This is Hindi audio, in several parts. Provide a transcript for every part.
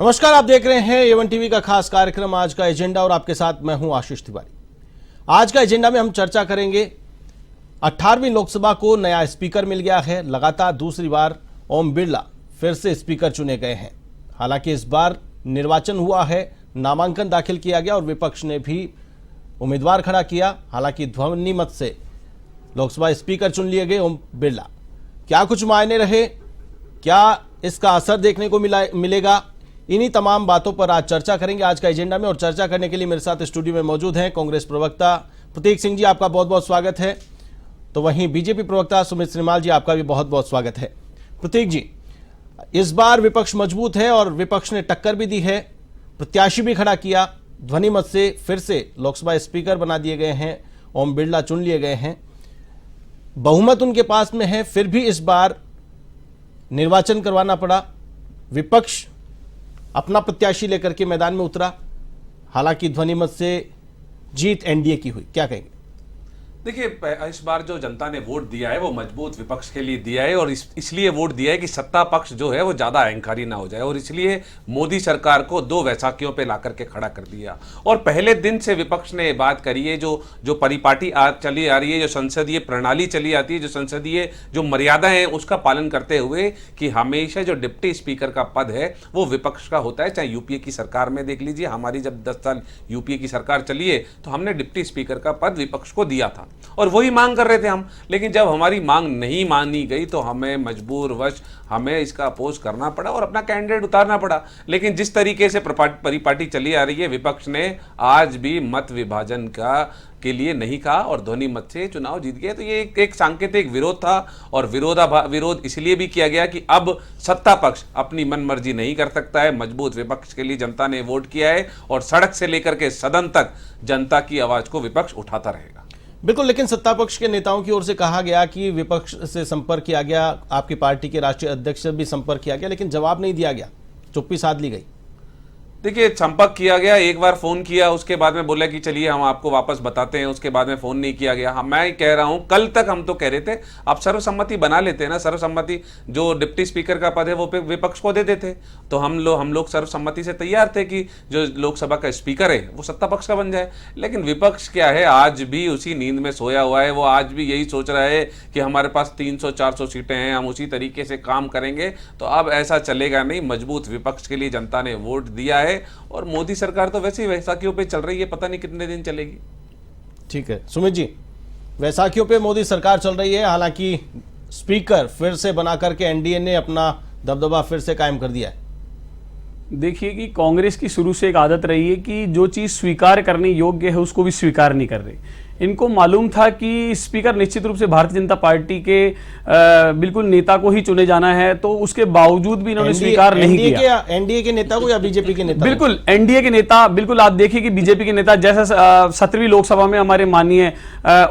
नमस्कार, आप देख रहे हैं A1 टीवी का खास कार्यक्रम आज का एजेंडा और आपके साथ मैं हूं आशीष तिवारी। आज का एजेंडा में हम चर्चा करेंगे 18वीं लोकसभा को नया स्पीकर मिल गया है। लगातार दूसरी बार ओम बिरला फिर से स्पीकर चुने गए हैं। हालांकि इस बार निर्वाचन हुआ है, नामांकन दाखिल किया गया और विपक्ष ने भी उम्मीदवार खड़ा किया। हालांकि ध्वनि मत से लोकसभा स्पीकर चुन लिए गए ओम बिरला। क्या कुछ मायने रहे, क्या इसका असर देखने को मिलेगा, इन्हीं तमाम बातों पर आज चर्चा करेंगे आज का एजेंडा में। और चर्चा करने के लिए मेरे साथ स्टूडियो में मौजूद हैं कांग्रेस प्रवक्ता प्रतीक सिंह जी, आपका बहुत बहुत स्वागत है। तो वहीं बीजेपी प्रवक्ता सुमित श्रीमाल जी, आपका भी बहुत बहुत स्वागत है। प्रतीक जी, इस बार विपक्ष मजबूत है और विपक्ष ने टक्कर भी दी है, प्रत्याशी भी खड़ा किया, ध्वनि मत से फिर से लोकसभा स्पीकर बना दिए गए हैं, ओम बिरला चुन लिए गए हैं, बहुमत उनके पास में है, फिर भी इस बार निर्वाचन करवाना पड़ा। विपक्ष अपना प्रत्याशी लेकर के मैदान में उतरा। हालांकि ध्वनि मत से जीत एनडीए की हुई, क्या कहेंगे? देखिए, इस बार जो जनता ने वोट दिया है वो मजबूत विपक्ष के लिए दिया है और इसलिए वोट दिया है कि सत्ता पक्ष जो है वो ज्यादा अहंकारी ना हो जाए, और इसलिए मोदी सरकार को 2 वैसाखियों पे ला करके खड़ा कर दिया। और पहले दिन से विपक्ष ने बात करी है, जो परिपाटी चली आ रही है, जो संसदीय प्रणाली चली आती है, जो संसदीय जो मर्यादाएं हैं उसका पालन करते हुए कि हमेशा जो डिप्टी स्पीकर का पद है वो विपक्ष का होता है। चाहे यूपीए की सरकार में देख लीजिए, हमारी जब 10 साल यूपीए की सरकार चली है तो हमने डिप्टी स्पीकर का पद विपक्ष को दिया था और वही मांग कर रहे थे हम। लेकिन जब हमारी मांग नहीं मानी गई तो हमें मजबूरवश हमें इसका अपोज करना पड़ा और अपना कैंडिडेट उतारना पड़ा। लेकिन जिस तरीके से परिपाटी चली आ रही है, विपक्ष ने आज भी मत विभाजन के लिए नहीं कहा और ध्वनि मत से चुनाव जीत गए। तो ये एक सांकेतिक विरोध था और विरोध इसलिए भी किया गया कि अब सत्ता पक्ष अपनी मनमर्जी नहीं कर सकता है। मजबूत विपक्ष के लिए जनता ने वोट किया है और सड़क से लेकर के सदन तक जनता की आवाज को विपक्ष उठाता रहेगा। बिल्कुल, लेकिन सत्ता पक्ष के नेताओं की ओर से कहा गया कि विपक्ष से संपर्क किया गया, आपकी पार्टी के राष्ट्रीय अध्यक्ष से भी संपर्क किया गया, लेकिन जवाब नहीं दिया गया, चुप्पी साध ली गई। देखिए, संपर्क किया गया, एक बार फोन किया, उसके बाद में बोला कि चलिए हम आपको वापस बताते हैं, उसके बाद में फोन नहीं किया गया। मैं कह रहा हूं, कल तक हम तो कह रहे थे आप सर्वसम्मति बना लेते हैं ना, सर्वसम्मति जो डिप्टी स्पीकर का पद है वो विपक्ष को दे देते। तो हम लोग सर्वसम्मति से तैयार थे कि जो लोकसभा का स्पीकर है वो सत्ता पक्ष का बन जाए। लेकिन विपक्ष क्या है, आज भी उसी नींद में सोया हुआ है। वो आज भी यही सोच रहा है कि हमारे पास 300-400 सीटें हैं, हम उसी तरीके से काम करेंगे। तो अब ऐसा चलेगा नहीं। मजबूत विपक्ष के लिए जनता ने वोट दिया है और मोदी सरकार तो वैसे ही वैसाखियों पे चल रही है, पता नहीं कितने दिन चलेगी। ठीक है सुमित जी, वैसाखियों पे मोदी सरकार चल रही है। हालांकि स्पीकर फिर से बना करके एनडीए ने अपना दबदबा फिर से कायम कर दिया है। देखिए कि कांग्रेस की शुरू से एक आदत रही है कि जो चीज स्वीकार करने योग्य है उसको भी स्वीकार नहीं कर रही। इनको मालूम था कि स्पीकर निश्चित रूप से भारतीय जनता पार्टी के बिल्कुल नेता को ही चुने जाना है, तो उसके बावजूद भी इन्होंने स्वीकार नहीं किया। एनडीए के नेता को या बीजेपी के नेता? बिल्कुल एनडीए के नेता। बिल्कुल आप देखिए कि बीजेपी के नेता, जैसा 17वीं लोकसभा में हमारे माननीय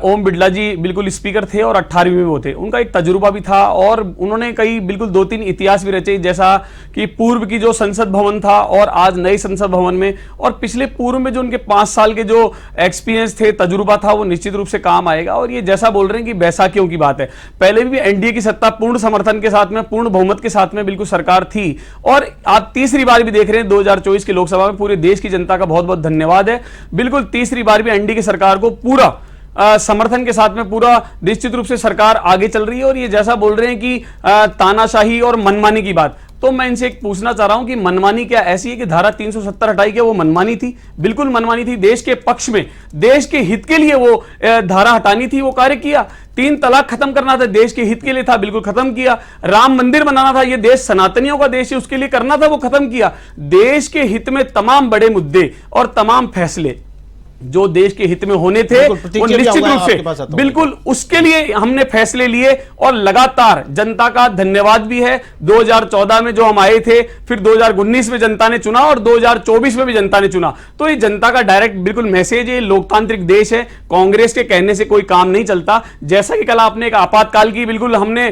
ओम बिरला जी बिल्कुल स्पीकर थे और 18वीं में वो थे, उनका एक तजुर्बा भी था और उन्होंने कई बिल्कुल 2-3 इतिहास भी रचे, जैसा कि पूर्व की जो संसद भवन था और आज नए संसद भवन में, और पिछले पूर्व में जो उनके 5 साल के जो एक्सपीरियंस थे, तजुर्बा था, वो निश्चित रूप से काम आएगा। और ये जैसा बोल रहे हैं कि बैसाखियों की बात है, पहले भी एनडीए की सत्ता पूर्ण समर्थन के साथ में, पूर्ण बहुमत के साथ में बिल्कुल सरकार थी और आप तीसरी बार भी देख रहे हैं 2024 की लोकसभा में। पूरे देश की जनता का बहुत बहुत धन्यवाद है। बिल्कुल तीसरी बार भी एनडीए की सरकार को पूरा समर्थन के साथ में पूरा निश्चित रूप से सरकार आगे चल रही है। और ये जैसा बोल रहे हैं कि तानाशाही और मनमानी की बात, तो मैं इनसे एक पूछना चाह रहा हूं कि मनमानी क्या ऐसी है कि धारा 370 हटाई क्या वो मनमानी थी? बिल्कुल मनमानी थी। देश के पक्ष में, देश के हित के लिए वो धारा हटानी थी, वो कार्य किया। 3 तलाक खत्म करना था, देश के हित के लिए था, बिल्कुल खत्म किया। राम मंदिर बनाना था, ये देश सनातनियों का देश है, उसके लिए करना था, वो खत्म किया। देश के हित में तमाम बड़े मुद्दे और तमाम फैसले जो देश के हित में होने थे वो निश्चित रूप से बिल्कुल उसके लिए हमने फैसले लिए और लगातार जनता का धन्यवाद भी है। 2014 में जो हम आए थे, फिर 2019 में जनता ने चुना और 2024 में भी जनता ने चुना। तो ये जनता का डायरेक्ट बिल्कुल मैसेज है। लोकतांत्रिक देश है, कांग्रेस के कहने से कोई काम नहीं चलता। जैसा कि कल आपने एक आपातकाल की बिल्कुल हमने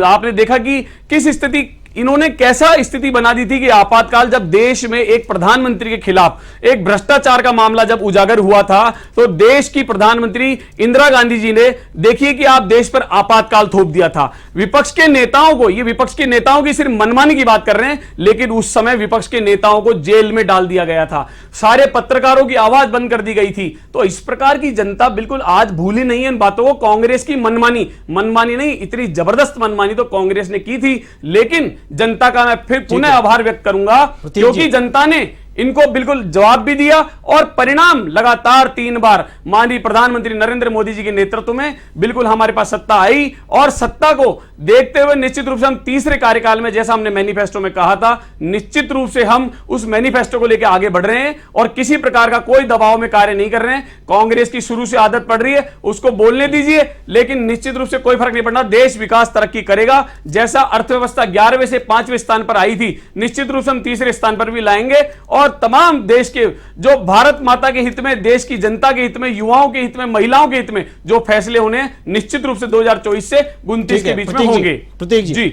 आपने देखा कि किस स्थिति इन्होंने कैसा स्थिति बना दी थी कि आपातकाल जब देश में एक प्रधानमंत्री के खिलाफ एक भ्रष्टाचार का मामला जब उजागर हुआ था, तो देश की प्रधानमंत्री इंदिरा गांधी जी ने, देखिए कि आप देश पर आपातकाल थोप दिया था। विपक्ष के नेताओं को, ये विपक्ष के नेताओं की सिर्फ मनमानी की बात कर रहे हैं, लेकिन उस समय विपक्ष के नेताओं को जेल में डाल दिया गया था, सारे पत्रकारों की आवाज बंद कर दी गई थी। तो इस प्रकार की जनता बिल्कुल आज भूली नहीं है इन बातों को। कांग्रेस की मनमानी नहीं, इतनी जबरदस्त मनमानी तो कांग्रेस ने की थी, लेकिन जनता का मैं फिर पुनः आभार व्यक्त करूंगा, क्योंकि जनता ने इनको बिल्कुल जवाब भी दिया और परिणाम लगातार 3 बार माननीय प्रधानमंत्री नरेंद्र मोदी जी के नेतृत्व में बिल्कुल हमारे पास सत्ता आई। और सत्ता को देखते हुए निश्चित रूप से हम तीसरे कार्यकाल में, जैसा हमने मैनिफेस्टो में कहा था, निश्चित रूप से हम उस मैनिफेस्टो को लेकर आगे बढ़ रहे हैं और किसी प्रकार का कोई दबाव में कार्य नहीं कर रहे हैं। कांग्रेस की शुरू से आदत पड़ रही है, उसको बोलने दीजिए, लेकिन निश्चित रूप से कोई फर्क नहीं पड़ना। देश विकास तरक्की करेगा। जैसा अर्थव्यवस्था 11वें से 5वें स्थान पर आई थी, निश्चित रूप से हम तीसरे स्थान पर भी लाएंगे और तमाम देश के, जो भारत माता के हित में, देश की जनता के हित में, युवाओं के हित में, महिलाओं के हित में जो फैसले होने हैं, निश्चित रूप से 2024 से 29 के बीच में होंगे। प्रतीक जी,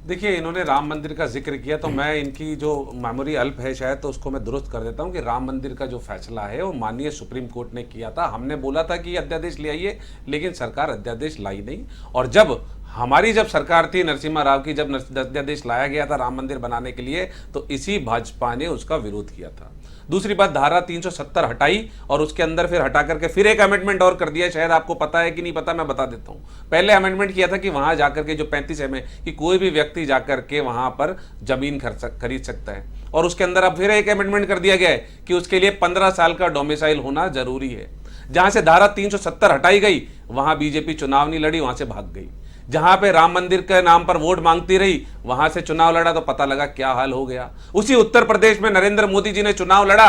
देखिए, इन्होंने राम मंदिर का जिक्र किया तो मैं इनकी जो मेमोरी अल्प है शायद, तो उसको मैं दुरुस्त कर देता हूं कि राम मंदिर का जो फैसला है वो माननीय सुप्रीम कोर्ट ने किया था। हमने बोला था कि अध्यादेश ले आइए, लेकिन सरकार अध्यादेश लाई नहीं। और जब सरकार थी नरसिम्हा राव की, जब अध्यादेश लाया गया था राम मंदिर बनाने के लिए, तो इसी भाजपा ने उसका विरोध किया था। दूसरी बात, धारा 370 हटाई और उसके अंदर फिर हटा करके फिर एक अमेंडमेंट और कर दिया। शायद आपको पता है कि नहीं पता, मैं बता देता हूं। पहले अमेंडमेंट किया था कि वहां जाकर के जो 35 में कि कोई भी व्यक्ति जाकर के वहां पर जमीन खरीद सकता है, और उसके अंदर अब फिर एक अमेंडमेंट कर दिया गया है कि उसके लिए 15 साल का डोमिसाइल होना जरूरी है। जहां से धारा 370 हटाई गई, वहां बीजेपी चुनाव नहीं लड़ी, वहां से भाग गई। जहां पे राम मंदिर के नाम पर वोट मांगती रही, वहां से चुनाव लड़ा तो पता लगा क्या हाल हो गया। उसी उत्तर प्रदेश में नरेंद्र मोदी जी ने चुनाव लड़ा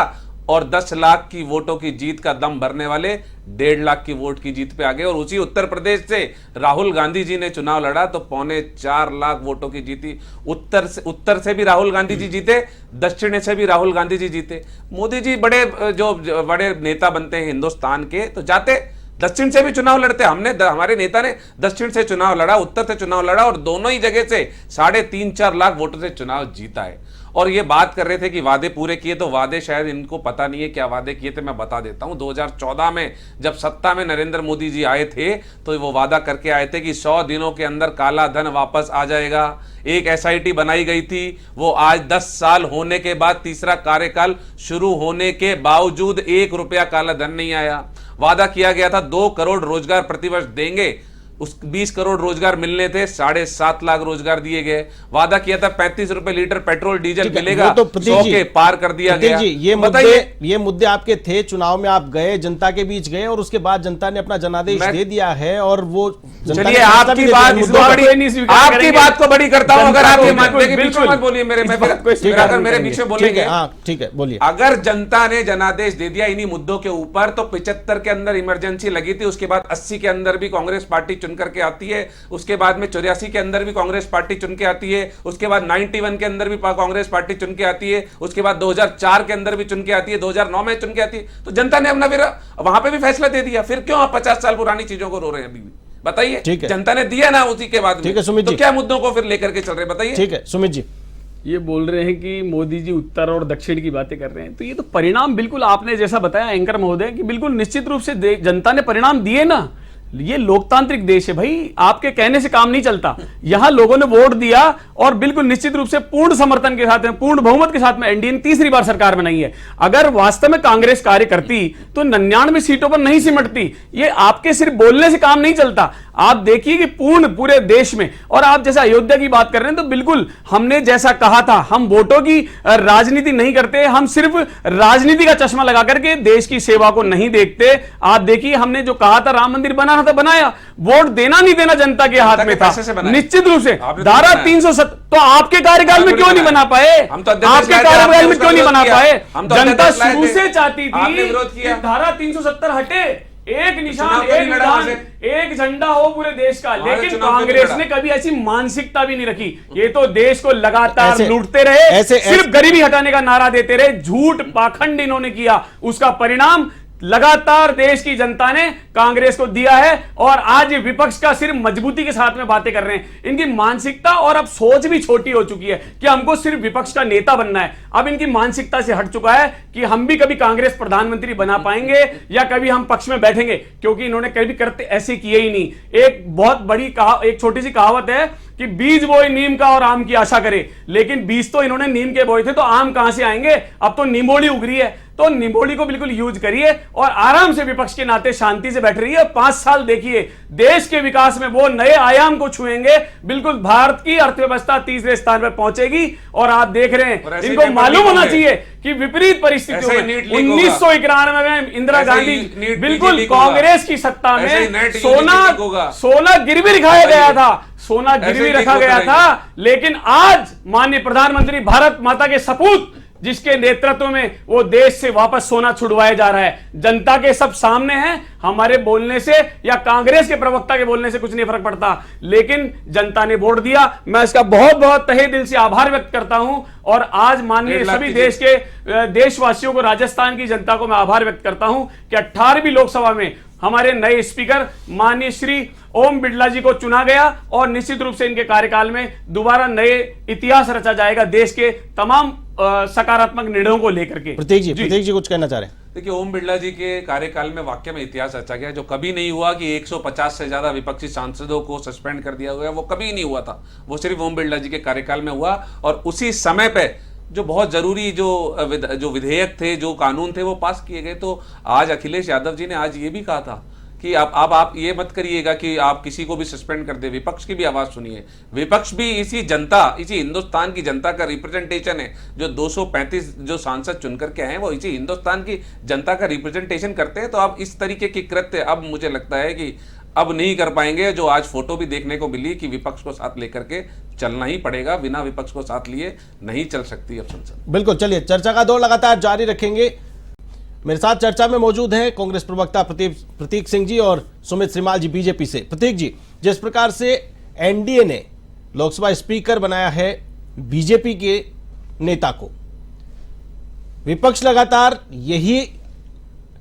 और 10 लाख की वोटों की जीत का दम भरने वाले 1.5 लाख की वोट की जीत पे आ गए। और उसी उत्तर प्रदेश से राहुल गांधी जी ने चुनाव लड़ा तो 3.25 लाख वोटों की जीती। उत्तर से भी राहुल गांधी जी जीते, दक्षिण से भी राहुल गांधी जी जीते। मोदी जी बड़े नेता बनते हैं हिंदुस्तान के, तो जाते दक्षिण से भी चुनाव लड़ते। हमारे नेता ने दक्षिण से चुनाव लड़ा, उत्तर से चुनाव लड़ा और दोनों ही जगह से 3.5-4 लाख वोटों से चुनाव जीता है। और ये बात कर रहे थे कि वादे पूरे किए, तो वादे शायद इनको पता नहीं है क्या वादे किए थे। मैं बता देता हूं, 2014 में जब सत्ता में नरेंद्र मोदी जी आए थे, तो वो वादा करके आए थे कि 100 दिनों के अंदर काला धन वापस आ जाएगा। एक SIT बनाई गई थी, वो आज 10 साल होने के बाद, तीसरा कार्यकाल शुरू होने के बावजूद 1 रुपया काला धन नहीं आया। वादा किया गया था 2 करोड़ रोजगार प्रतिवर्ष देंगे, उस 20 करोड़ रोजगार मिलने थे, 7.5 लाख रोजगार दिए गए। वादा किया था 35 रुपए लीटर पेट्रोल डीजल मिलेगा, तो 100 के पार कर दिया गया। ये मुद्दे आपके थे, चुनाव में आप गए, जनता के बीच गए और उसके बाद जनता ने अपना जनादेश दे दिया है। और वो चलिए, आपकी बात को बड़ी करता हूं, अगर आप ये मानते हैं, बीच में बोलिए, मेरे बीच में बोलेंगे। ठीक है, बोलिए। अगर जनता ने जनादेश दे दिया इन्हीं मुद्दों के ऊपर, तो 75 के अंदर इमरजेंसी लगी थी, उसके बाद 80 के अंदर भी कांग्रेस पार्टी चुन करके आती है, उसके बाद में 84 के अंदर भी कांग्रेस पार्टी चुन के आती है, उसके बाद 91 के अंदर भी कांग्रेस पार्टी चुन के आती है, उसके बाद 2004 के अंदर भी चुन के आती है, 2009 में चुन के आती है। तो जनता ने अपना फिर वहां पे भी फैसला दे दिया। फिर क्यों आप 50 साल पुरानी चीजों को रो रहे हैं अभी भी? बताइए, जनता ने दिया ना उसी के बाद। ठीक है सुमित जी, तो क्या मुद्दों को फिर लेकर के चल रहे, बताइए। ठीक है सुमित जी, ये बोल रहे हैं कि मोदी जी उत्तर और दक्षिण की बातें कर रहे हैं, तो ये तो परिणाम बिल्कुल आपने जैसा बताया एंकर महोदय कि बिल्कुल निश्चित रूप से जनता ने परिणाम दिए ना। ये लोकतांत्रिक देश है भाई, आपके कहने से काम नहीं चलता। यहां लोगों ने वोट दिया और बिल्कुल निश्चित रूप से पूर्ण समर्थन के साथ, पूर्ण बहुमत के साथ में एनडीए ने तीसरी बार सरकार बनाई है। अगर वास्तव में कांग्रेस कार्य करती तो 99 सीटों पर नहीं सिमटती। ये आपके सिर्फ बोलने से काम नहीं चलता। आप देखिए कि पूरे देश में, और आप जैसे अयोध्या की बात कर रहे हैं, तो बिल्कुल हमने जैसा कहा था, हम वोटों की राजनीति नहीं करते, हम सिर्फ राजनीति का चश्मा लगा करके देश की सेवा को नहीं देखते। आप देखिए, हमने जो कहा था राम मंदिर बनाना था, बनाया। वोट देना नहीं देना जनता के हाथ में था, निश्चित रूप से। धारा 370 तो आपके कार्यकाल में क्यों नहीं बना पाए? आपके कार्यकाल में क्यों नहीं बना पाए? जनता शुरू से चाहती थी कि धारा 370 हटे, एक निशान, एक विधान, एक झंडा हो पूरे देश का। लेकिन कांग्रेस ने कभी ऐसी मानसिकता भी नहीं रखी। ये तो देश को लगातार लूटते रहे, सिर्फ गरीबी हटाने का नारा देते रहे, झूठ पाखंड इन्होंने किया। उसका परिणाम लगातार देश की जनता ने कांग्रेस को दिया है और आज ये विपक्ष का सिर्फ मजबूती के साथ में बातें कर रहे हैं। इनकी मानसिकता और अब सोच भी छोटी हो चुकी है कि हमको सिर्फ विपक्ष का नेता बनना है। अब इनकी मानसिकता से हट चुका है कि हम भी कभी कांग्रेस प्रधानमंत्री बना पाएंगे या कभी हम पक्ष में बैठेंगे, क्योंकि इन्होंने कभी करते ऐसे किए ही नहीं। एक बहुत बड़ी एक छोटी सी कहावत है कि बीज बोए नीम का और आम की आशा करे, लेकिन बीज तो इन्होंने नीम के बोए थे तो आम कहां से आएंगे? अब तो निम्बोली उगरी है। तो निम्बोली को बिल्कुल यूज करिए और आराम से विपक्ष के नाते शांति से बैठ रही है। 5 साल देखिए, देश के विकास में वो नए आयाम को छुएंगे। बिल्कुल भारत की अर्थव्यवस्था तीसरे स्थान पर पहुंचेगी और आप देख रहे हैं, इनको मालूम होना चाहिए कि विपरीत परिस्थितियों में 1991 में इंदिरा गांधी बिल्कुल कांग्रेस की सत्ता में सोना गिरवी रखाया गया था, सोना गिरवी रखा गया था। लेकिन आज माननीय प्रधानमंत्री भारत माता के सपूत जिसके नेतृत्व में वो देश से वापस सोना छुड़वाया जा रहा है, जनता के सब सामने है। हमारे बोलने से या कांग्रेस के प्रवक्ता के बोलने से कुछ नहीं फर्क पड़ता, लेकिन जनता ने वोट दिया। मैं इसका बहुत बहुत तहे दिल से आभार व्यक्त करता हूं और आज माननीय सभी देश के देशवासियों को, राजस्थान की जनता को मैं आभार व्यक्त करता हूं कि 18वीं लोकसभा में हमारे नए स्पीकर माननीय श्री ओम बिड़ला जी को चुना गया और निश्चित रूप से इनके कार्यकाल में दोबारा नए इतिहास रचा जाएगा देश के तमाम सकारात्मक निर्णयों को लेकर के। प्रतीक जी कुछ कहना चाह रहे हैं? देखिए, ओम बिड़ला जी के कार्यकाल में वाकई में इतिहास रचा गया, जो कभी नहीं हुआ कि 150 से ज्यादा विपक्षी सांसदों को सस्पेंड कर दिया गया। वो कभी नहीं हुआ था, वो सिर्फ ओम बिड़ला जी के कार्यकाल में हुआ। और उसी समय पे जो बहुत जरूरी जो विधेयक थे, जो कानून थे, वो पास किए गए। तो आज अखिलेश यादव जी ने आज ये भी कहा था कि अब आप ये मत करिएगा कि आप किसी को भी सस्पेंड कर दे। विपक्ष की भी आवाज सुनिए। विपक्ष भी इसी हिंदुस्तान की जनता का रिप्रेजेंटेशन है। जो 235 जो सांसद चुन करके आए हैं, वो इसी हिंदुस्तान की जनता का रिप्रेजेंटेशन करते हैं। तो अब इस तरीके की कृत्य अब मुझे लगता है कि अब नहीं कर पाएंगे। जो आज फोटो भी देखने को मिली कि विपक्ष को साथ लेकर के चलना ही पड़ेगा, बिना विपक्ष को साथ लिए नहीं चल सकती अब संसद। बिल्कुल, चलिए चर्चा का दौर लगातार जारी रखेंगे। मेरे साथ चर्चा में मौजूद हैं कांग्रेस प्रवक्ता प्रतीक सिंह जी और सुमित श्रीमाल जी बीजेपी से। प्रतीक जी, जिस प्रकार से एनडीए ने लोकसभा स्पीकर बनाया है बीजेपी के नेता को, विपक्ष लगातार यही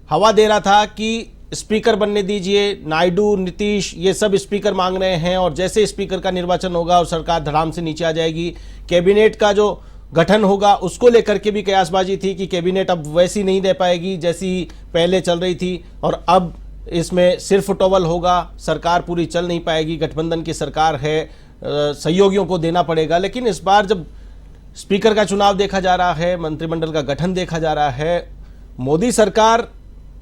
हवा दे रहा था कि स्पीकर बनने दीजिए, नायडू, नीतीश ये सब स्पीकर मांग रहे हैं और जैसे स्पीकर का निर्वाचन होगा और सरकार धड़ाम से नीचे आ जाएगी। कैबिनेट का जो गठन होगा उसको लेकर के भी कयासबाजी थी कि कैबिनेट अब वैसी नहीं दे पाएगी जैसी पहले चल रही थी और अब इसमें सिर्फ टॉवल होगा, सरकार पूरी चल नहीं पाएगी, गठबंधन की सरकार है, सहयोगियों को देना पड़ेगा। लेकिन इस बार जब स्पीकर का चुनाव देखा जा रहा है, मंत्रिमंडल का गठन देखा जा रहा है, मोदी सरकार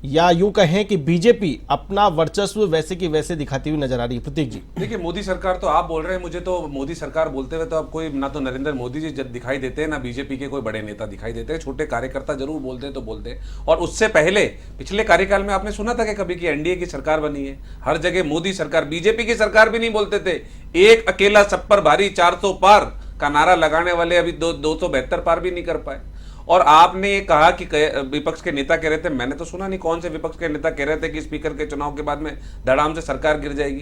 या यूं कहें कि बीजेपी अपना वर्चस्व वैसे की वैसे दिखाती हुई नजर आ रही है। प्रतीक जी, देखिए, मोदी सरकार तो आप बोल रहे हैं, मुझे तो मोदी सरकार बोलते हुए तो अब कोई ना तो नरेंद्र मोदी जी दिखाई देते हैं, ना बीजेपी के कोई बड़े नेता दिखाई देते हैं। छोटे कार्यकर्ता जरूर बोलते हैं तो बोलते हैं। और उससे पहले पिछले कार्यकाल में आपने सुना था कि कभी की एनडीए की सरकार बनी है? हर जगह मोदी सरकार, बीजेपी की सरकार भी नहीं बोलते थे। एक अकेला सब पर भारी 400 पार का नारा लगाने वाले अभी 272 पार भी नहीं कर पाए। और आपने ये कहा कि विपक्ष के नेता कह रहे थे, मैंने तो सुना नहीं कौन से विपक्ष के नेता कह रहे थे कि स्पीकर के चुनाव के बाद में धड़ाम से सरकार गिर जाएगी।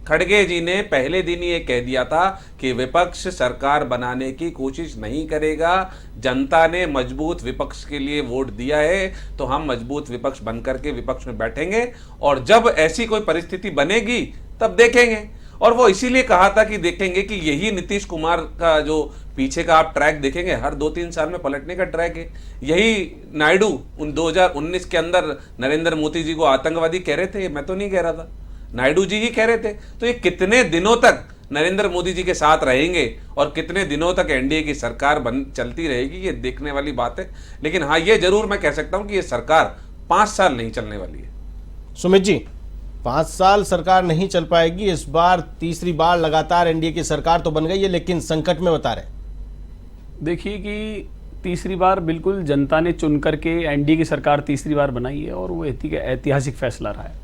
खड़गे जी ने पहले दिन ये कह दिया था कि विपक्ष सरकार बनाने की कोशिश नहीं करेगा। जनता ने मजबूत विपक्ष के लिए वोट दिया है, तो हम मजबूत विपक्ष बनकर के विपक्ष में बैठेंगे और जब ऐसी कोई परिस्थिति बनेगी तब देखेंगे। और वो इसीलिए कहा था कि देखेंगे कि यही नीतीश कुमार का जो पीछे का आप ट्रैक देखेंगे, हर 2-3 साल में पलटने का ट्रैक है। यही नायडू 2019 के अंदर नरेंद्र मोदी जी को आतंकवादी कह रहे थे, मैं तो नहीं कह रहा था, नायडू जी ही कह रहे थे। तो ये कितने दिनों तक नरेंद्र मोदी जी के साथ रहेंगे और कितने दिनों तक एनडीए की सरकार चलती रहेगी, ये देखने वाली बात है। लेकिन हाँ, ये जरूर मैं कह सकता हूं कि ये सरकार 5 साल नहीं चलने वाली है। सुमित जी, 5 साल सरकार नहीं चल पाएगी। इस बार तीसरी बार लगातार एनडीए की सरकार तो बन गई है, लेकिन संकट में बता रहे। देखिए कि तीसरी बार बिल्कुल जनता ने चुन करके एनडीए की सरकार तीसरी बार बनाई है और वो ऐतिहासिक फैसला रहा है।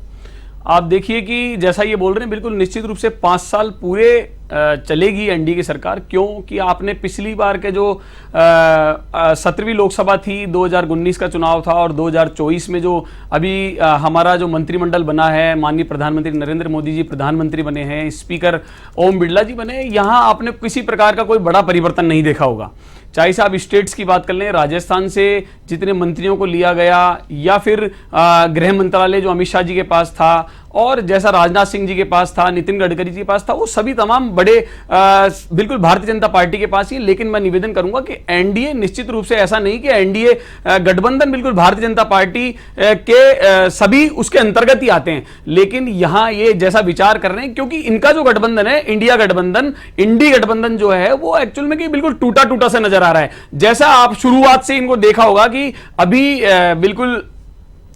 आप देखिए कि जैसा ये बोल रहे हैं, बिल्कुल निश्चित रूप से 5 साल पूरे चलेगी एनडीए की सरकार। क्योंकि आपने पिछली बार के जो 17वीं लोकसभा थी, 2019 का चुनाव था और 2024 में जो अभी हमारा जो मंत्रिमंडल बना है, माननीय प्रधानमंत्री नरेंद्र मोदी जी प्रधानमंत्री बने हैं, स्पीकर ओम बिड़ला जी बने, यहाँ आपने किसी प्रकार का कोई बड़ा परिवर्तन नहीं देखा होगा। चाहे से आप स्टेट्स की बात कर लें, राजस्थान से जितने मंत्रियों को लिया गया, या फिर गृह मंत्रालय जो अमित शाह जी के पास था, और जैसा राजनाथ सिंह जी के पास था, नितिन गडकरी जी के पास था, वो सभी तमाम बड़े बिल्कुल भारतीय जनता पार्टी के पास ही। लेकिन मैं निवेदन करूंगा कि एनडीए निश्चित रूप से ऐसा नहीं कि एनडीए गठबंधन बिल्कुल भारतीय जनता पार्टी के सभी उसके अंतर्गत ही आते हैं, लेकिन यहां ये जैसा विचार कर रहे हैं, क्योंकि इनका जो गठबंधन है, इंडिया गठबंधन, इंडी गठबंधन जो है, वो एक्चुअल में कि बिल्कुल टूटा टूटा सा नजर आ रहा है। जैसा आप शुरुआत से इनको देखा होगा कि अभी बिल्कुल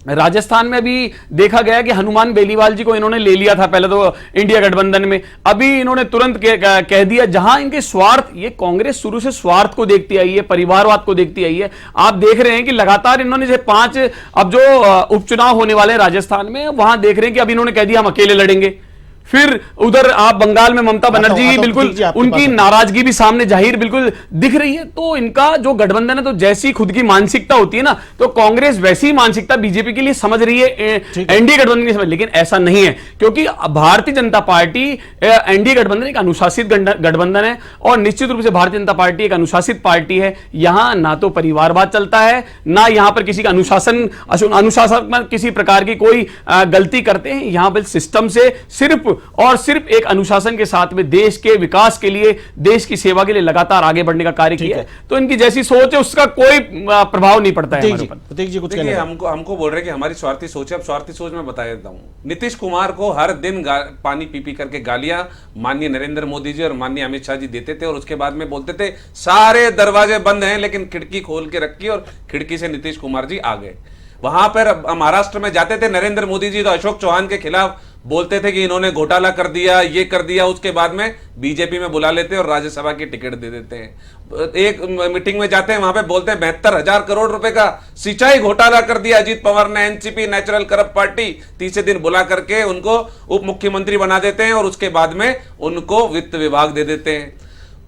राजस्थान में भी देखा गया कि हनुमान बेनीवाल जी को इन्होंने ले लिया था पहले तो इंडिया गठबंधन में, अभी इन्होंने तुरंत कह दिया, जहां इनके स्वार्थ, ये कांग्रेस शुरू से स्वार्थ को देखती आई है, परिवारवाद को देखती आई है। आप देख रहे हैं कि लगातार इन्होंने जो 5 अब जो उपचुनाव होने वाले हैं राजस्थान में, वहां देख रहे हैं कि अब इन्होंने कह दिया हम अकेले लड़ेंगे। फिर उधर आप बंगाल में ममता बनर्जी बिल्कुल उनकी नाराजगी भी सामने जाहिर बिल्कुल दिख रही है। तो इनका जो गठबंधन है, तो जैसी खुद की मानसिकता होती है ना, तो कांग्रेस वैसी मानसिकता बीजेपी के लिए समझ रही है, एनडीए गठबंधन की समझ। लेकिन ऐसा नहीं है, क्योंकि भारतीय जनता पार्टी, एनडीए गठबंधन एक अनुशासित गठबंधन है, और निश्चित रूप से भारतीय जनता पार्टी एक अनुशासित पार्टी है। यहां ना तो परिवारवाद चलता है, ना यहां पर किसी का अनुशासन किसी प्रकार की कोई गलती करते हैं। यहां पर सिस्टम से सिर्फ और सिर्फ एक अनुशासन के साथ में देश के विकास के लिए, देश की सेवा के लिए लगातार आगे बढ़ने का कार्य किया है। तो इनकी जैसी सोच है, उसका कोई प्रभाव नहीं पड़ता है हमारे ऊपर। प्रतीक जी कुछ देखिए, हमको बोल रहे हैं कि हमारी स्वार्थी सोच है। अब स्वार्थी सोच में बता देता हूं। नीतीश कुमार को हर दिन पानी पी पी करके गालियां माननीय नरेंद्र मोदी जी और माननीय अमित शाह जी देते थे, और उसके बाद में बोलते थे सारे दरवाजे बंद हैं, लेकिन खिड़की खोल के रखी, और खिड़की से नीतीश कुमार जी आ गए। वहां पर महाराष्ट्र में जाते थे नरेंद्र मोदी जी, तो अशोक चौहान के खिलाफ बोलते थे कि इन्होंने घोटाला कर दिया, ये कर दिया। उसके बाद में बीजेपी में बुला लेते हैं और राज्यसभा की टिकट दे देते हैं। एक मीटिंग में जाते हैं, वहां पे बोलते हैं 72,000 करोड़ रुपए का सिंचाई घोटाला कर दिया अजीत पवार ने, एनसीपी नेचुरल करप्ट पार्टी। तीसरे दिन बुला करके उनको उप मुख्यमंत्री बना देते हैं, और उसके बाद में उनको वित्त विभाग दे देते हैं।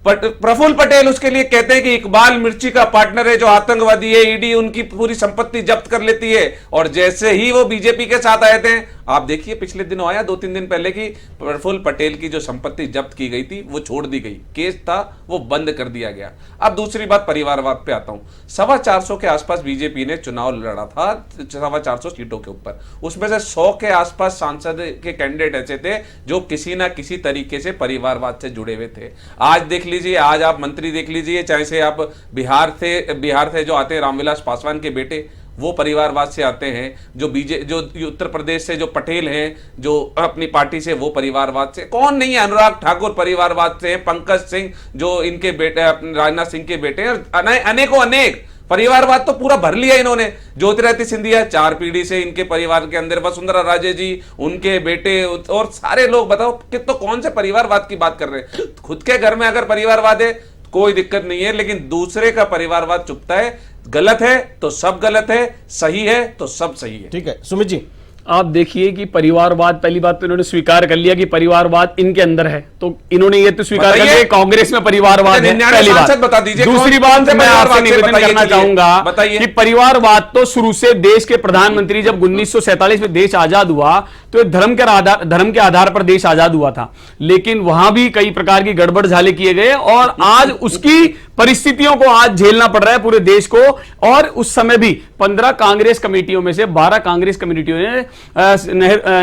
प्रफुल्ल पटेल उसके लिए कहते हैं कि इकबाल मिर्ची का पार्टनर है, जो आतंकवादी है, ईडी उनकी पूरी संपत्ति जब्त कर लेती है। और जैसे ही वो बीजेपी के साथ आए थे, आप देखिए पिछले दिनों आया 2-3 दिन पहले की प्रफुल्ल पटेल की जो संपत्ति जब्त की गई थी वो छोड़ दी गई, केस था वो बंद कर दिया गया। अब दूसरी बात परिवारवाद पे आता हूं। 425 के आसपास बीजेपी ने चुनाव लड़ा था, 425 सीटों के ऊपर। उसमें से 100 के आसपास सांसद के कैंडिडेट ऐसे थे जो किसी ना किसी तरीके से परिवारवाद से जुड़े हुए थे। आज देख लीजिए, आज आप मंत्री देख लीजिए, चाहे से आप बिहार से जो आते हैं रामविलास पासवान के बेटे, वो परिवारवाद से आते हैं। जो उत्तर प्रदेश से जो पटेल हैं, जो अपनी पार्टी से, वो परिवारवाद से। कौन नहीं है? अनुराग ठाकुर परिवारवाद से हैं, पंकज सिंह जो इनके बेटे, राजनाथ सिंह के बेटे हैं, अनेकों अनेक परिवारवाद तो पूरा भर लिया इन्होंने। ज्योतिरादित्य सिंधिया 4 पीढ़ी से इनके परिवार के अंदर, वसुंधरा राजे जी, उनके बेटे, और सारे लोग। बताओ कि तो कौन से परिवारवाद की बात कर रहे हैं? खुद के घर में अगर परिवारवाद है कोई दिक्कत नहीं है, लेकिन दूसरे का परिवारवाद चुभता है। गलत है तो सब गलत है, सही है तो सब सही है। ठीक है सुमित जी, आप देखिए कि परिवारवाद, पहली बात तो इन्होंने स्वीकार कर लिया कि परिवारवाद इनके अंदर है, तो इन्होंने ये तो स्वीकार कर लिया कांग्रेस में परिवारवाद है, पहली बात। बता दीजिए। दूसरी बात मैं आपसे निवेदन करना चाहूंगा कि परिवारवाद तो शुरू से देश के प्रधानमंत्री, जब 1947 में देश आजाद हुआ तो धर्म के आधार पर देश आजाद हुआ था, लेकिन वहां भी कई प्रकार की गड़बड़ झाले किए गए, और आज उसकी परिस्थितियों को आज झेलना पड़ रहा है पूरे देश को। और उस समय भी 15 कांग्रेस कमेटियों में से 12 कांग्रेस कमेटियों ने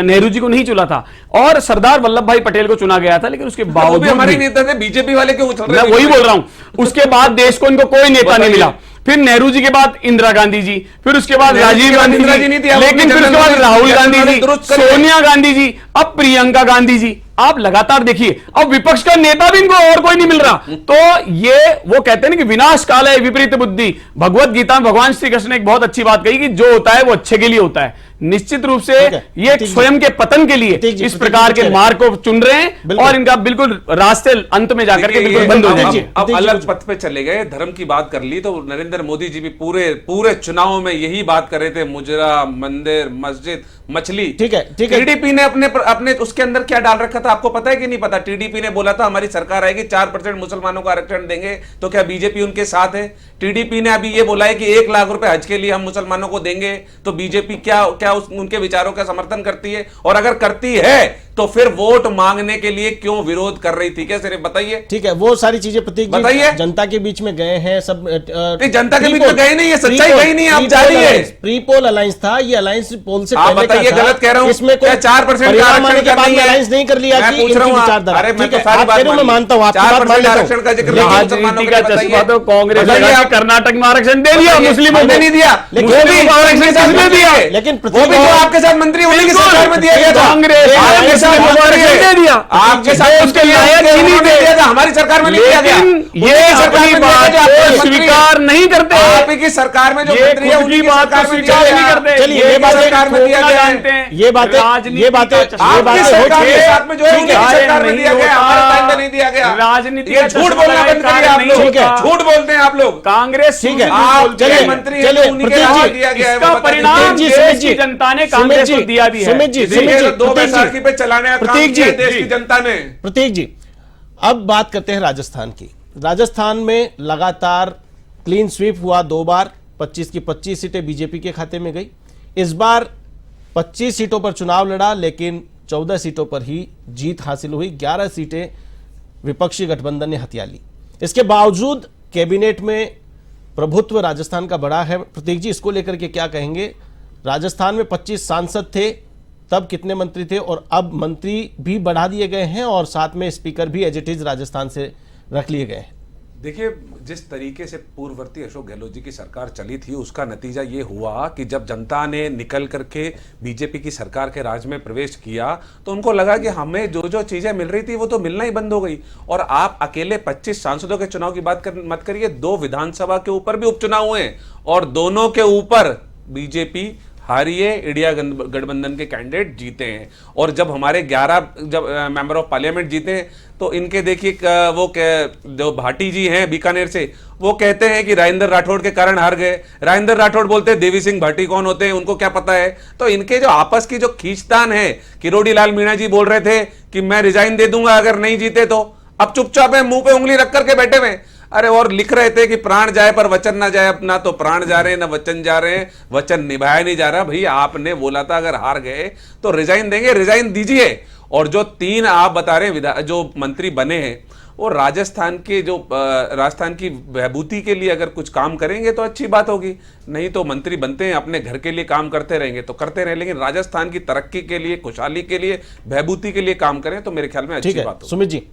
नेहरू जी को नहीं चुना था, और सरदार वल्लभ भाई पटेल को चुना गया था। लेकिन उसके बावजूद हमारे नेता थे, बीजेपी वाले क्यों उछल रहे हैं? मैं वही बोल रहा हूं। उसके बाद देश को इनको कोई नेता नहीं मिला। फिर नेहरू जी के बाद इंदिरा गांधी जी, फिर उसके बाद राजीव गांधी जी, लेकिन फिर उसके बाद राहुल गांधी जी, सोनिया गांधी जी, अब प्रियंका गांधी जी। आप लगातार देखिए, अब विपक्ष का नेता भी इनको और कोई नहीं मिल रहा। तो ये वो कहते हैं ना कि विनाश काल है विपरीत बुद्धि। भगवत गीता में भगवान श्री कृष्ण ने एक बहुत अच्छी बात कही कि जो होता है वो अच्छे के लिए होता है। निश्चित रूप से ये स्वयं के पतन के लिए इस प्रकार के मार्ग को चुन रहे हैं, और इनका बिल्कुल रास्ते अंत में जाकर के बिल्कुल बंद हो जाएंगे। अब अलग पथ पे चले गए, धर्म की बात कर ली, तो नरेंद्र मोदी जी भी पूरे चुनाव में यही बात कर रहे थे, मुजरा, मंदिर, मस्जिद, मछली। ठीक है। टीडीपी ने अपने उसके अंदर क्या डाल रखा था, आपको पता है कि नहीं पता? टीडीपी ने बोला था हमारी सरकार आएगी 4% मुसलमानों को आरक्षण देंगे, तो क्या बीजेपी उनके साथ है? टीडीपी ने अभी ये बोला है कि 1 लाख रुपए हज के लिए हम मुसलमानों को देंगे, तो बीजेपी क्या उनके विचारों का समर्थन करती है? और अगर करती है तो फिर वोट मांगने के लिए क्यों विरोध कर रही थी? क्या सिर्फ बताइए। ठीक है, वो सारी चीजें प्रतीक जी बताइए। जनता के बीच में गए हैं सब। नहीं, जनता के बीच में गए नहीं है, सच्चाई गई नहीं है, आप जारी है। प्री पोल अलायंस था, ये अलायंस पोल से आप पहले बताइए, का था। गलत कह रहा हूं? इसमें क्या 4% का आरक्षण के बाद में अलायंस नहीं कर लिया? मैं कि पूछ रहा इनकी हूं। विचारधारा। अरे मैं ठीक तो है, सारी आप बात कह रहे हो, मैं मानता हूं, आपकी बात मान 4% लेता हूं। आरक्षण का जिक्र राजनीति का चश्मा तो कांग्रेस बताइए ने आप। कर्नाटक में आरक्षण दे दिया, मुस्लिमों हमने को नहीं दिया, लेकिन मुस्लिमों को आरक्षण किसने दिया? लेकिन वो भी तो आपके साथ मंत्री होने की सरकार में दिया गया था। कांग्रेस आपके साथ मंत्री दे दिया, आपके साथ उसके लायक ही नहीं थे। दिया था, हमारी सरकार में नहीं दिया गया। लेकिन ये अपनी बात को स्वीकार नहीं करते। आपकी सरकार में जो ये मंत्री है खुद उनकी की बात सरकार को में दिया स्वीकार नहीं गया। करते। चलिए, ये ये बातें सरकार में दिया गया है। जानते हैं। ये बातें राजनीति आपकी सरकार के साथ में जो है उनकी सरकार में दिया गया, हमारे टाइम में नहीं दिया गया। राजनीति ये झूठ बोलना बंद करिए आप लोग, ठीक है। झूठ बोलते हैं आप लोग। कांग्रेस ठीक है, आप चलिए, मंत्री चलिए, हैं, उन्हीं के प्रतीक नाम जी, दिया गया है, इसका वो बताइए। परिणाम जी, देश सुमित की जी, जनता ने सुमित कांग्रेस जी, को दिया भी है। सुमित जी, देखिए, सुमित जी, 2 प्रतीक जी, बैसाखी पे चलाने का काम प्रतीक जी, किया देश जी। की जनता ने। प्रतीक जी, अब बात करते हैं राजस्थान की। राजस्थान में लगातार क्लीन स्वीप हुआ 2 बार, 25 की 25 सीटें बीजेपी के खाते में गई। इस बार 25 सीटों पर चुनाव लड़ा, लेकिन 14 सीटों पर ही जीत हासिल हुई। 11 सीटें विपक्षी गठबंधन ने हथिया ली। इसके बावजूद कैबिनेट में प्रभुत्व राजस्थान का बड़ा है। प्रतीक जी, इसको लेकर के क्या कहेंगे? राजस्थान में 25 सांसद थे, तब कितने मंत्री थे, और अब मंत्री भी बढ़ा दिए गए हैं और साथ में स्पीकर भी एज इट इज राजस्थान से रख लिए गए हैं। देखिए, जिस तरीके से पूर्ववर्ती अशोक गहलोत जी की सरकार चली थी, उसका नतीजा ये हुआ कि जब जनता ने निकल करके बीजेपी की सरकार के राज में प्रवेश किया तो उनको लगा कि हमें जो जो चीजें मिल रही थी वो तो मिलना ही बंद हो गई। और आप अकेले 25 सांसदों के चुनाव की बात मत करिए, 2 विधानसभा के ऊपर भी उपचुनाव हुए और दोनों के ऊपर बीजेपी हारी है, इंडिया गठबंधन के कैंडिडेट जीते हैं। और जब हमारे 11 जब मेंबर ऑफ पार्लियामेंट जीते हैं तो इनके देखिए वो जो भाटी जी हैं बीकानेर से, वो कहते हैं कि राजेंद्र राठौड़ के कारण हार गए। राजेंद्र राठौड़ बोलते हैं देवी सिंह भाटी कौन होते हैं, उनको क्या पता है। तो इनके जो आपस की जो खींचतान है, किरोड़ी लाल मीणा जी बोल रहे थे कि मैं रिजाइन दे दूंगा अगर नहीं जीते तो, अब चुपचाप है मुंह पे उंगली रख करके बैठे हुए। अरे और लिख रहे थे कि प्राण जाए पर वचन ना जाए, अपना तो प्राण जा रहे हैं ना वचन जा रहे हैं, वचन निभाया नहीं जा रहा। भाई आपने बोला था अगर हार गए तो रिजाइन देंगे, रिजाइन दीजिए। और जो 3 आप बता रहे हैं जो मंत्री बने हैं, वो राजस्थान की बहबूती के लिए अगर कुछ काम करेंगे तो अच्छी बात होगी, नहीं तो मंत्री बनते हैं अपने घर के लिए काम करते रहेंगे तो करते रहे, लेकिन राजस्थान की तरक्की के लिए, खुशहाली के लिए, बहबूती के लिए काम करें तो मेरे ख्याल में अच्छी बात होगी। सुमित जी,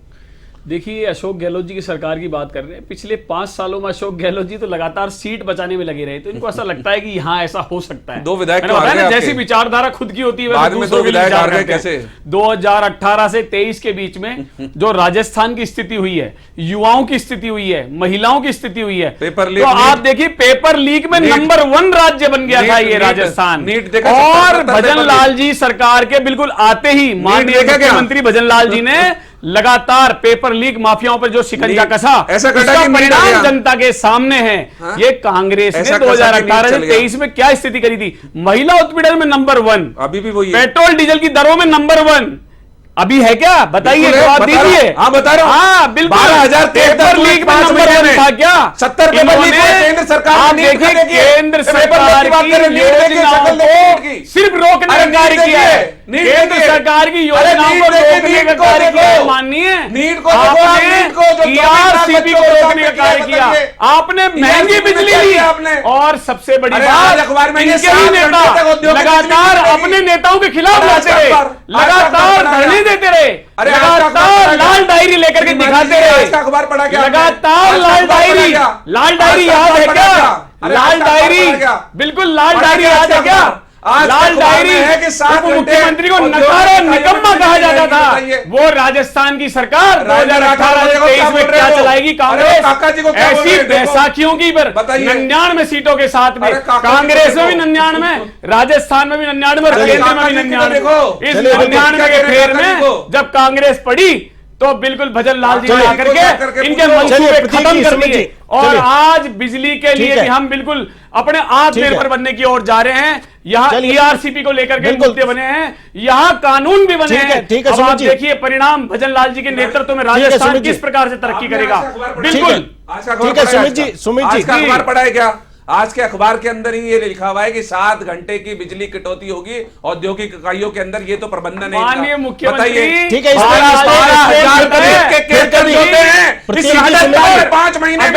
देखिए, अशोक गहलोत जी की सरकार की बात कर रहे हैं। पिछले 5 सालों में अशोक गहलोत जी तो लगातार सीट बचाने में लगे रहे, तो इनको ऐसा लगता है कि यहाँ ऐसा हो सकता है। 2 विधायक मैंने बताया ना, जैसी विचारधारा खुद की होती है बाद में 2 विधायक हार गए कैसे? 2018 से 23 के बीच में जो राजस्थान की स्थिति हुई है, युवाओं की स्थिति हुई है, महिलाओं की स्थिति हुई है, पेपर लीक, तो आप देखिए पेपर लीक में नंबर 1 राज्य बन गया था ये राजस्थान। और भजन लाल जी सरकार के बिल्कुल आते ही माननीय मुख्यमंत्री भजन लाल जी ने लगातार पेपर लीक माफियाओं पर जो शिकंजा कसा, ऐसा परिणाम जनता के सामने है। हाँ? ये कांग्रेस ने 2018 से 23 में क्या स्थिति करी थी? महिला उत्पीड़न में नंबर 1, अभी भी वही, पेट्रोल डीजल की दरों में नंबर 1 अभी है क्या? बताइए, जवाब दीजिए। हाँ, बता रहा हूं। हाँ, बिल्कुल। 12,000 पेपर लीक में नंबर 1 था क्या? 70 पेपर लीक हुए केंद्र सरकार आप देखिए, केंद्र सरकार की योजनाओं को सिर्फ रोकने का कार्य किया है। केंद्र सरकार की योजनाओं को रोकने का कार्य किया है। माननीय, आपने ईआरसीपी को रोकने का कार्य किया, आपने महंगी बिजली ली, और सबसे बड़ी बात, इनके ही नेता लगातार अपने नेताओं के खिलाफ जाते रहे, लगातार धरने देते रहे, लगातार लाल डायरी लेकर के दिखाते रहे, लगातार लाल डायरी याद है क्या? लाल डायरी, बिल्कुल लाल डायरी याद है क्या? लाल डायरी है कि मुख्यमंत्री को नकार और निकम्मा कहा जाता था। वो राजस्थान की सरकार 2018-23 में क्या चलाएगी कांग्रेस? ऐसी बैसाखियों की 99 सीटों के साथ में, कांग्रेस में भी 99, राजस्थान में भी 99 और केंद्र में भी 99। इस 99 के फेर में जब कांग्रेस पड़ी तो बिल्कुल भजन लाल जी ने आकर के इनके मंसूबे खत्म कर दिए। और आज बिजली के लिए भी हम बिल्कुल अपने आत्मनिर्भर बनने की ओर जा रहे हैं। यहाँ ईआरसीपी को लेकर के मुद्दे बने हैं, यहाँ कानून भी बने हैं। अब आप देखिए परिणाम, भजन लाल जी के नेतृत्व में राजस्थान किस प्रकार से तरक्की करेगा। बिल्कुल ठीक है सुमित जी, आज का अखबार पढ़ा है क्या? आज के अखबार के अंदर ही ये लिखा हुआ है कि 7 घंटे की बिजली कटौती होगी औद्योगिक इकाइयों के अंदर। ये तो प्रबंधन है माननीय इनका। मुख्यमंत्री, बताइए, ठीक है, इस 12,000 करोड़ के केस होते हैं इस राजद में 5 महीने में।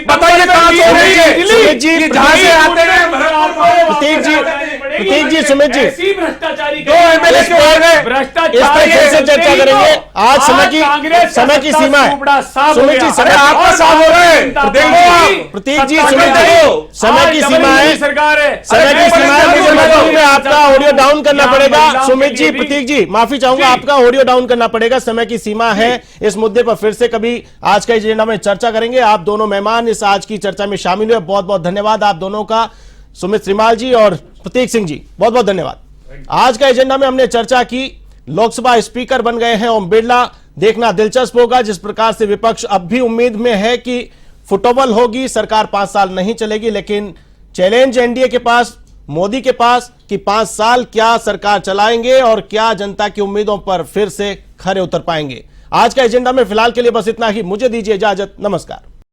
बताइए कहां से हो रही है? सुमित जी, ये जहां से आते हैं प्रतीक जी, सुमित जी, ऐसी भ्रष्टाचारी 2 MLA इस पर भ्रष्टाचार फिर से चर्चा करेंगे। आज समय की सीमा है। सुमित जी, समय आपका साफ हो रहा है, देखो आप। प्रतीक जी, सुमित जी, समय की सीमा है, सरकार है, समय की सीमा है। मुझे लगता है आपका ऑडियो डाउन करना पड़ेगा। सुमित जी, प्रतीक जी, माफी चाहूंगा, आपका ऑडियो डाउन करना पड़ेगा, समय की सीमा है। इस मुद्दे पर फिर से कभी आज का एजेंडा में चर्चा करेंगे। आप दोनों मेहमान इस आज की चर्चा में शामिल हुए, बहुत बहुत धन्यवाद आप दोनों का, सुमित श्रीमाल जी और प्रतीक सिंह जी, बहुत बहुत धन्यवाद। आज का एजेंडा में हमने चर्चा की, लोकसभा स्पीकर बन गए हैं ओम बिरला। देखना दिलचस्प होगा जिस प्रकार से विपक्ष अब भी उम्मीद में है कि फुटबॉल होगी, सरकार 5 साल नहीं चलेगी, लेकिन चैलेंज एनडीए के पास, मोदी के पास कि 5 साल क्या सरकार चलाएंगे और क्या जनता की उम्मीदों पर फिर से खरे उतर पाएंगे। आज का एजेंडा में फिलहाल के लिए बस इतना ही। मुझे दीजिए इजाजत, नमस्कार।